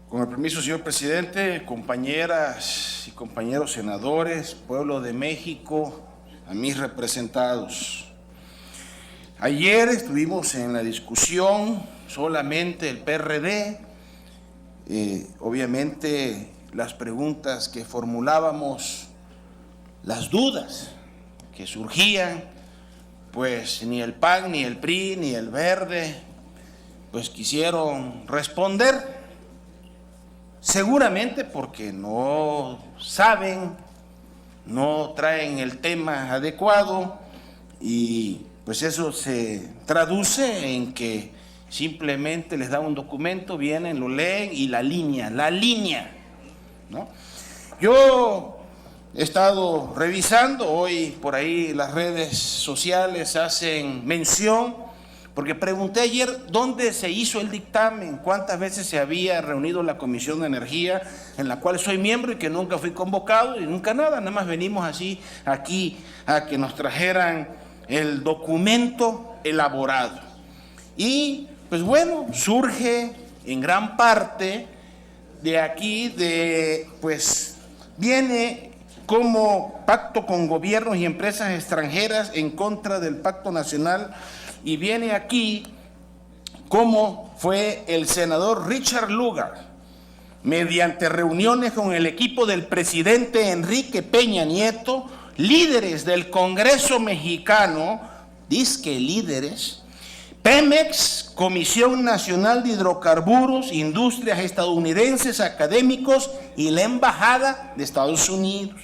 Con el permiso, señor presidente, compañeras y compañeros senadores, pueblo de México, a mis representados. Ayer estuvimos en la discusión solamente el PRD, obviamente las preguntas que formulábamos, las dudas que surgían, pues ni el PAN, ni el PRI, ni el Verde, pues quisieron responder. Seguramente porque no saben, no traen el tema adecuado y pues eso se traduce en que simplemente les da un documento, vienen, lo leen y la línea, ¿no? Yo he estado revisando, hoy por ahí las redes sociales hacen mención, porque pregunté ayer dónde se hizo el dictamen, cuántas veces se había reunido la Comisión de Energía, en la cual soy miembro y que nunca fui convocado y nunca nada más venimos así aquí a que nos trajeran el documento elaborado. Y pues bueno, surge en gran parte de aquí, pues viene como pacto con gobiernos y empresas extranjeras en contra del Pacto Nacional. Y viene aquí cómo fue el senador Richard Lugar, mediante reuniones con el equipo del presidente Enrique Peña Nieto, líderes del Congreso mexicano, dizque líderes, Pemex, Comisión Nacional de Hidrocarburos, industrias estadounidenses, académicos y la Embajada de Estados Unidos.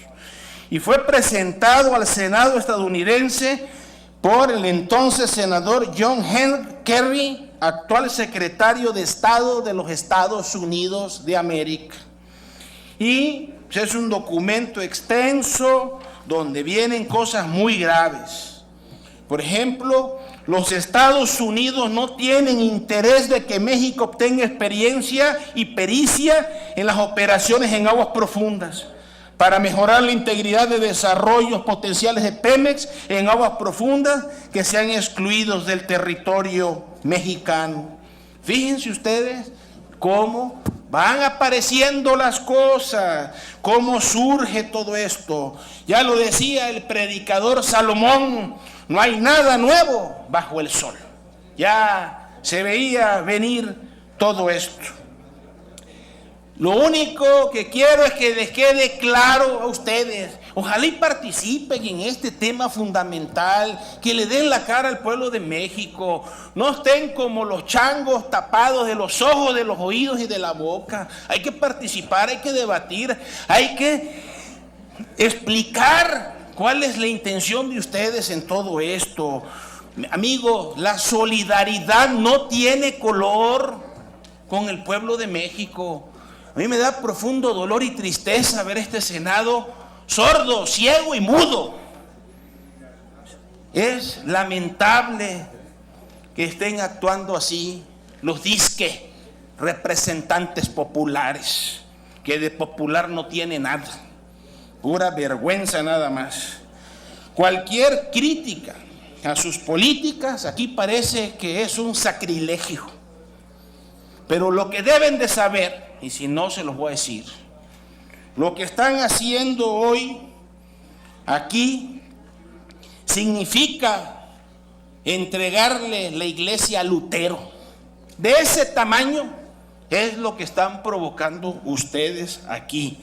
Y fue presentado al Senado estadounidense por el entonces senador John Henry Kerry, actual secretario de Estado de los Estados Unidos de América. Y es un documento extenso donde vienen cosas muy graves. Por ejemplo, los Estados Unidos no tienen interés de que México obtenga experiencia y pericia en las operaciones en aguas profundas, para mejorar la integridad de desarrollos potenciales de Pemex en aguas profundas que sean excluidos del territorio mexicano. Fíjense ustedes cómo van apareciendo las cosas, cómo surge todo esto. Ya lo decía el predicador Salomón, no hay nada nuevo bajo el sol. Ya se veía venir todo esto. Lo único que quiero es que les quede claro a ustedes, ojalá y participen en este tema fundamental, que le den la cara al pueblo de México, no estén como los changos tapados de los ojos, de los oídos y de la boca. Hay que participar, hay que debatir, hay que explicar cuál es la intención de ustedes en todo esto. Amigos, la solidaridad no tiene color con el pueblo de México. A mí me da profundo dolor y tristeza ver este Senado sordo, ciego y mudo. Es lamentable que estén actuando así los disque representantes populares, que de popular no tiene nada, pura vergüenza nada más. Cualquier crítica a sus políticas aquí parece que es un sacrilegio. Pero lo que deben de saber, y si no se los voy a decir, lo que están haciendo hoy aquí significa entregarle la iglesia a Lutero. De ese tamaño es lo que están provocando ustedes aquí.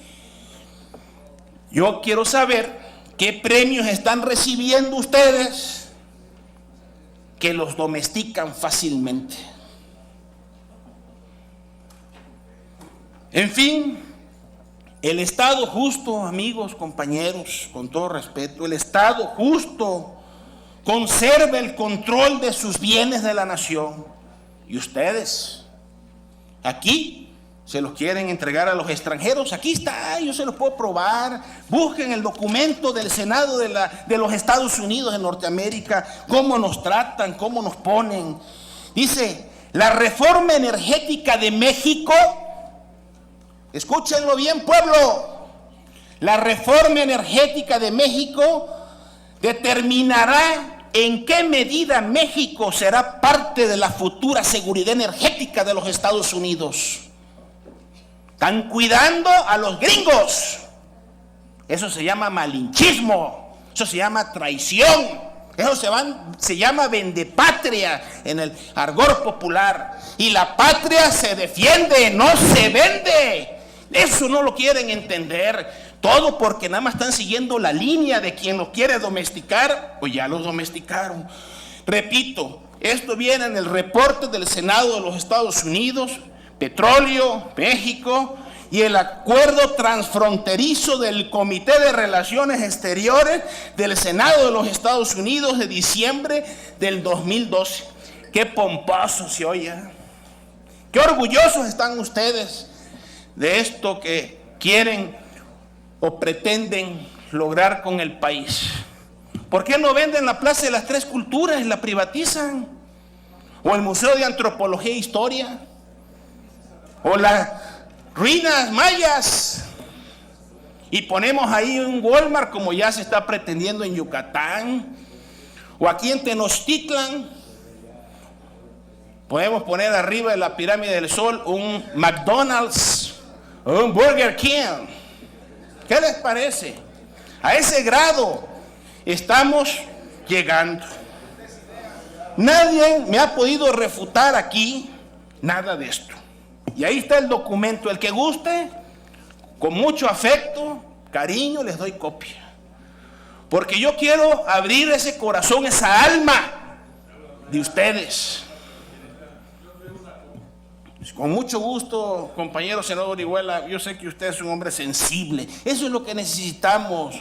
Yo quiero saber qué premios están recibiendo ustedes que los domestican fácilmente. En fin, el Estado justo, amigos, compañeros, con todo respeto, el Estado justo conserva el control de sus bienes de la nación. Y ustedes, aquí, se los quieren entregar a los extranjeros. Aquí está, yo se los puedo probar. Busquen el documento del Senado de los Estados Unidos de Norteamérica, cómo nos tratan, cómo nos ponen. Dice, la reforma energética de México. Escúchenlo bien, pueblo. La reforma energética de México determinará en qué medida México será parte de la futura seguridad energética de los Estados Unidos. Están cuidando a los gringos. Eso se llama malinchismo, eso se llama traición, eso se llama vendepatria en el argot popular. Y la patria se defiende, no se vende. Eso no lo quieren entender. Todo porque nada más están siguiendo la línea de quien lo quiere domesticar o ya lo domesticaron. Repito, esto viene en el reporte del Senado de los Estados Unidos, Petróleo, México, y el acuerdo transfronterizo del Comité de Relaciones Exteriores del Senado de los Estados Unidos de diciembre del 2012. Qué pomposo se oye. Qué orgullosos están ustedes de esto que quieren o pretenden lograr con el país. ¿Por qué no venden la Plaza de las Tres Culturas y la privatizan? O el Museo de Antropología e Historia, o las ruinas mayas, y ponemos ahí un Walmart como ya se está pretendiendo en Yucatán, o aquí en Tenochtitlan podemos poner arriba de la pirámide del Sol un McDonald's o un Burger King. ¿Qué les parece? A ese grado estamos llegando. Nadie me ha podido refutar aquí nada de esto. Y ahí está el documento. El que guste, con mucho afecto, cariño, les doy copia. Porque yo quiero abrir ese corazón, esa alma de ustedes. Con mucho gusto, compañero senador Orihuela, yo sé que usted es un hombre sensible. Eso es lo que necesitamos.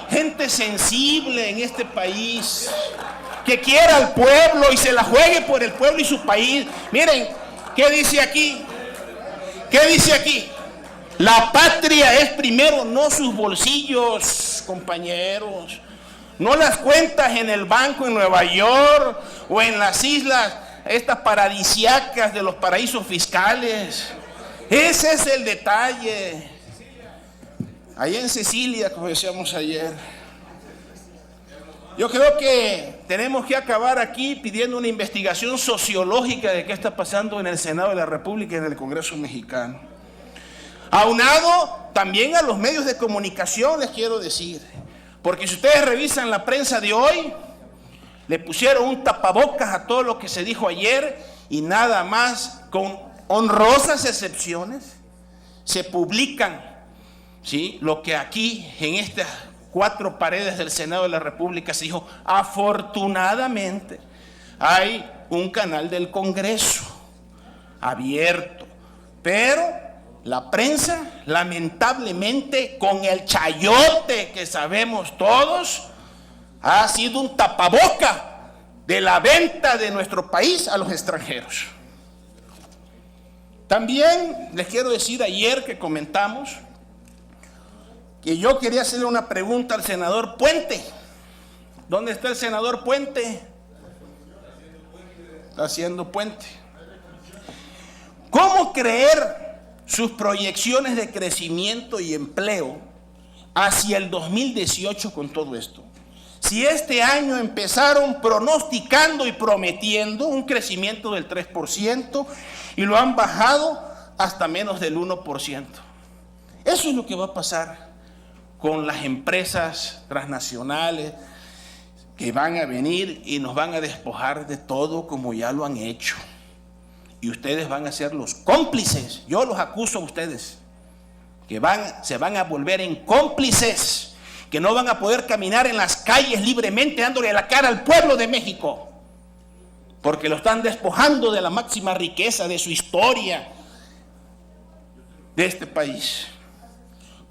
Gente sensible en este país, que quiera al pueblo y se la juegue por el pueblo y su país. Miren, ¿qué dice aquí? ¿Qué dice aquí? La patria es primero, no sus bolsillos, compañeros. No las cuentas en el banco en Nueva York o en las islas estas paradisíacas de los paraísos fiscales. Ese es el detalle. Allá en Sicilia, como decíamos ayer. Yo creo que tenemos que acabar aquí pidiendo una investigación sociológica de qué está pasando en el Senado de la República y en el Congreso mexicano. Aunado también a los medios de comunicación, les quiero decir. Porque si ustedes revisan la prensa de hoy, le pusieron un tapabocas a todo lo que se dijo ayer y nada más, con honrosas excepciones, se publican, ¿sí?, lo que aquí en estas 4 paredes del Senado de la República se dijo. Afortunadamente hay un canal del Congreso abierto, pero la prensa, lamentablemente, con el chayote que sabemos todos, ha sido un tapaboca de la venta de nuestro país a los extranjeros. También les quiero decir, ayer que comentamos, que yo quería hacerle una pregunta al senador Puente. ¿Dónde está el senador Puente? Está haciendo puente. ¿Cómo creer sus proyecciones de crecimiento y empleo hacia el 2018 con todo esto? Si este año empezaron pronosticando y prometiendo un crecimiento del 3% y lo han bajado hasta menos del 1%. Eso es lo que va a pasar con las empresas transnacionales que van a venir y nos van a despojar de todo como ya lo han hecho. Y ustedes van a ser los cómplices. Yo los acuso a ustedes, que se van a volver en cómplices, que no van a poder caminar en las calles libremente dándole la cara al pueblo de México, porque lo están despojando de la máxima riqueza de su historia, de este país.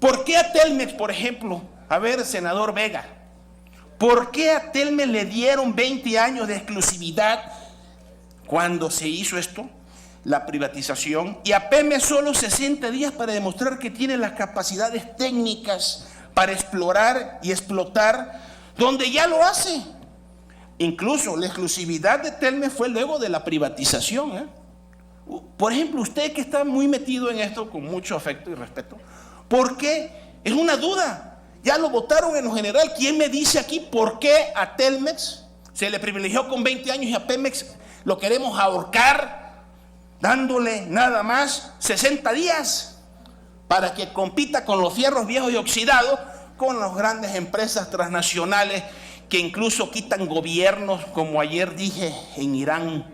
¿Por qué a Telmex, por ejemplo? A ver, senador Vega, ¿por qué a Telmex le dieron 20 años de exclusividad cuando se hizo esto, la privatización, y a Pemex solo 60 días para demostrar que tiene las capacidades técnicas para explorar y explotar donde ya lo hace? Incluso la exclusividad de Telmex fue luego de la privatización, Por ejemplo, usted que está muy metido en esto con mucho afecto y respeto, ¿por qué? Es una duda. Ya lo votaron en lo general. ¿Quién me dice aquí por qué a Telmex Se le privilegió con 20 años y a Pemex lo queremos ahorcar, dándole nada más 60 días para que compita con los fierros viejos y oxidados, con las grandes empresas transnacionales que incluso quitan gobiernos, como ayer dije, en Irán,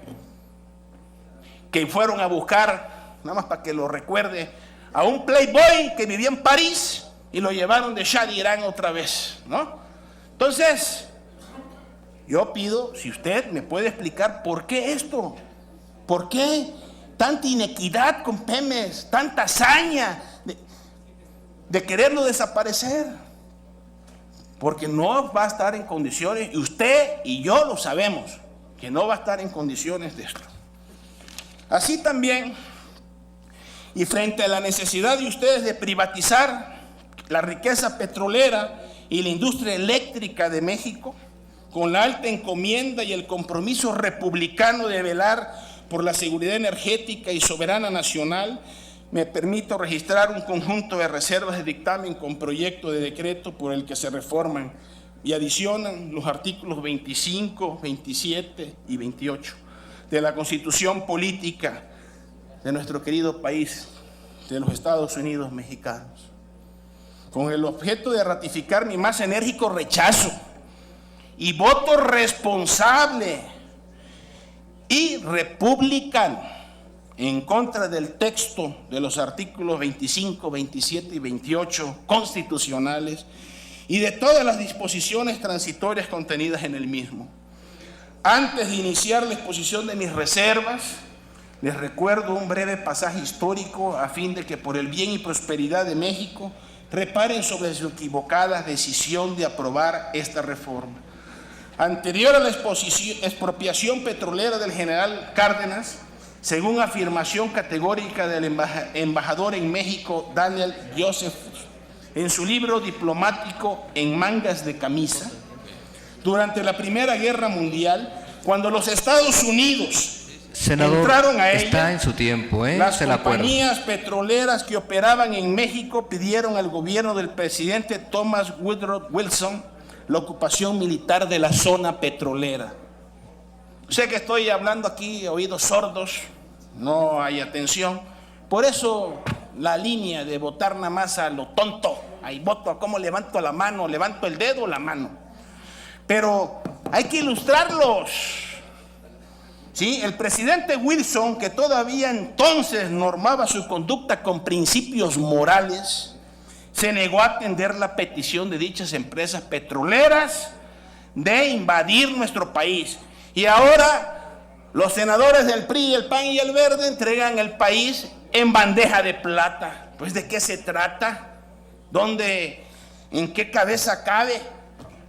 que fueron a buscar, nada más para que lo recuerde, a un playboy que vivía en París y lo llevaron de Shah de Irán otra vez, ¿no? Entonces, yo pido, si usted me puede explicar por qué esto, por qué tanta inequidad con Pemex, tanta hazaña de quererlo desaparecer, porque no va a estar en condiciones, y usted y yo lo sabemos, que no va a estar en condiciones de esto. Así también, y frente a la necesidad de ustedes de privatizar la riqueza petrolera y la industria eléctrica de México, con la alta encomienda y el compromiso republicano de velar por la seguridad energética y soberana nacional, me permito registrar un conjunto de reservas de dictamen con proyecto de decreto por el que se reforman y adicionan los artículos 25, 27 y 28 de la Constitución Política de nuestro querido país, de los Estados Unidos mexicanos, con el objeto de ratificar mi más enérgico rechazo y voto responsable y republicano en contra del texto de los artículos 25, 27 y 28 constitucionales y de todas las disposiciones transitorias contenidas en el mismo. Antes de iniciar la exposición de mis reservas, les recuerdo un breve pasaje histórico a fin de que por el bien y prosperidad de México reparen sobre su equivocada decisión de aprobar esta reforma. Anterior a la expropiación petrolera del general Cárdenas, según afirmación categórica del embajador en México, Daniel Joseph, en su libro diplomático En mangas de camisa, durante la Primera Guerra Mundial, cuando los Estados Unidos entraron a ella, está en su tiempo, las compañías petroleras que operaban en México pidieron al gobierno del presidente Thomas Woodrow Wilson la ocupación militar de la zona petrolera. Sé que estoy hablando aquí a oídos sordos, no hay atención. Por eso la línea de votar nada más a lo tonto, ahí voto a cómo levanto la mano, levanto el dedo o la mano. Pero hay que ilustrarlos. ¿Sí? El presidente Wilson, que todavía entonces normaba su conducta con principios morales, se negó a atender la petición de dichas empresas petroleras de invadir nuestro país. Y ahora los senadores del PRI, el PAN y el Verde entregan el país en bandeja de plata. Pues ¿de qué se trata? ¿En qué cabeza cabe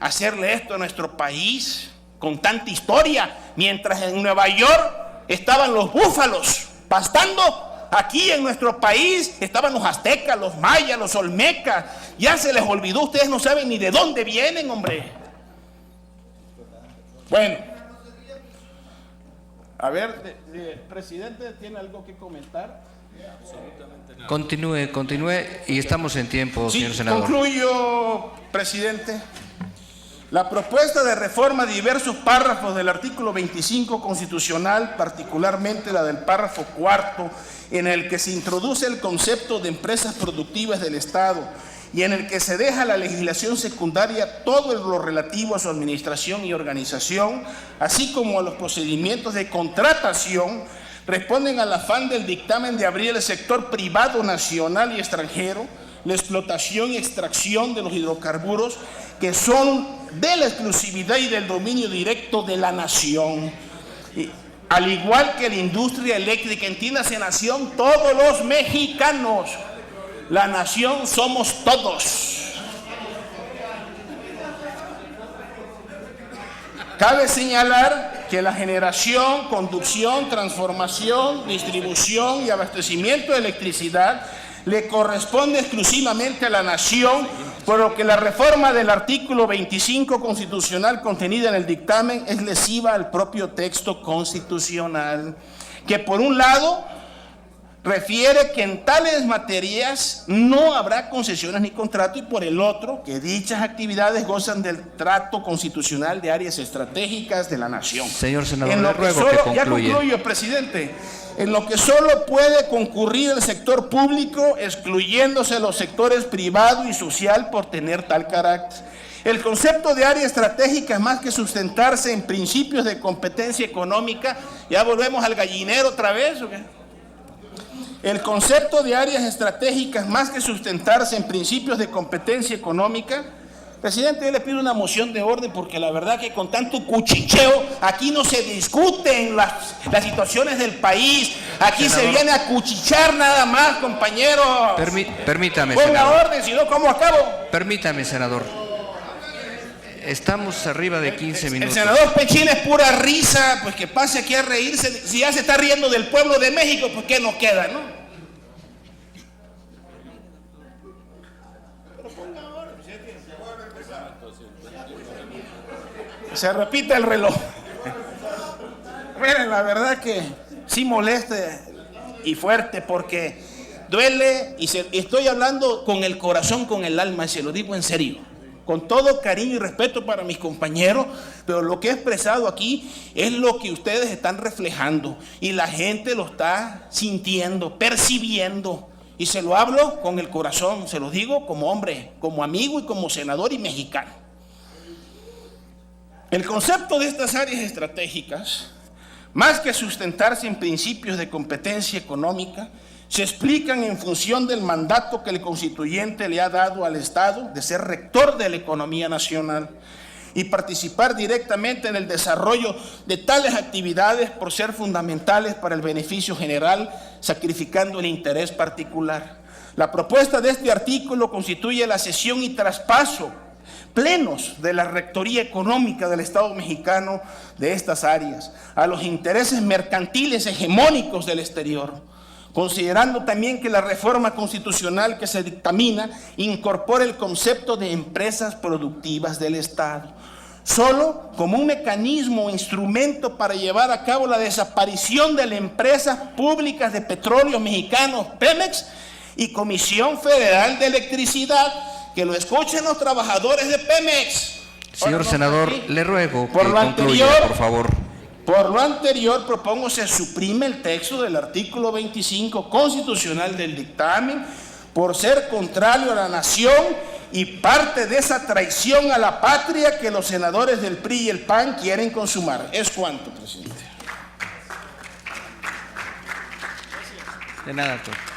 hacerle esto a nuestro país con tanta historia? Mientras en Nueva York estaban los búfalos pastando, aquí en nuestro país estaban los aztecas, los mayas, los olmecas. Ya se les olvidó, ustedes no saben ni de dónde vienen, hombre. Bueno, a ver, presidente, ¿tiene algo que comentar? Absolutamente nada. Continúe y estamos en tiempo, señor senador. Concluyo, presidente. La propuesta de reforma de diversos párrafos del artículo 25 constitucional, particularmente la del párrafo cuarto, en el que se introduce el concepto de empresas productivas del Estado y en el que se deja a la legislación secundaria todo lo relativo a su administración y organización, así como a los procedimientos de contratación, responden al afán del dictamen de abrir el sector privado nacional y extranjero, la explotación y extracción de los hidrocarburos que son de la exclusividad y del dominio directo de la nación. Al igual que la industria eléctrica, entiéndase nación, todos los mexicanos. La nación somos todos. Cabe señalar que la generación, conducción, transformación, distribución y abastecimiento de electricidad le corresponde exclusivamente a la nación, por lo que la reforma del artículo 25 constitucional contenida en el dictamen es lesiva al propio texto constitucional, que por un lado refiere que en tales materias no habrá concesiones ni contrato, y por el otro, que dichas actividades gozan del trato constitucional de áreas estratégicas de la nación. Señor senador, En lo le ruego solo, que concluya. ya concluyo, presidente. En lo que solo puede concurrir el sector público, excluyéndose los sectores privado y social por tener tal carácter. El concepto de área estratégica es más que sustentarse en principios de competencia económica. ¿Ya volvemos al gallinero otra vez o qué? El concepto de áreas estratégicas, más que sustentarse en principios de competencia económica. Presidente, yo le pido una moción de orden porque la verdad que con tanto cuchicheo aquí no se discuten las situaciones del país. Aquí senador, se viene a cuchichar nada más, compañeros. Permítame, ponga senador. orden, si no, ¿cómo acabo? Permítame, senador. Estamos arriba de 15 minutos. El senador Pechín es pura risa, pues que pase aquí a reírse. Si ya se está riendo del pueblo de México, pues ¿qué nos queda, no? Se repite el reloj. Miren, la verdad que sí molesta y fuerte porque duele y estoy hablando con el corazón, con el alma, y se lo digo en serio. Con todo cariño y respeto para mis compañeros, pero lo que he expresado aquí es lo que ustedes están reflejando y la gente lo está sintiendo, percibiendo. Y se lo hablo con el corazón, se lo digo como hombre, como amigo y como senador y mexicano. El concepto de estas áreas estratégicas, más que sustentarse en principios de competencia económica, se explican en función del mandato que el constituyente le ha dado al Estado de ser rector de la economía nacional y participar directamente en el desarrollo de tales actividades por ser fundamentales para el beneficio general, sacrificando el interés particular. La propuesta de este artículo constituye la cesión y traspaso plenos de la rectoría económica del Estado mexicano de estas áreas a los intereses mercantiles hegemónicos del exterior, considerando también que la reforma constitucional que se dictamina incorpora el concepto de empresas productivas del Estado, solo como un mecanismo o instrumento para llevar a cabo la desaparición de las empresas públicas de petróleos mexicanos, Pemex, y Comisión Federal de Electricidad. Que lo escuchen los trabajadores de Pemex. Señor senador, le ruego que concluya, por favor. Por lo anterior, propongo se suprime el texto del artículo 25 constitucional del dictamen por ser contrario a la nación y parte de esa traición a la patria que los senadores del PRI y el PAN quieren consumar. Es cuanto, presidente. De nada, doctor.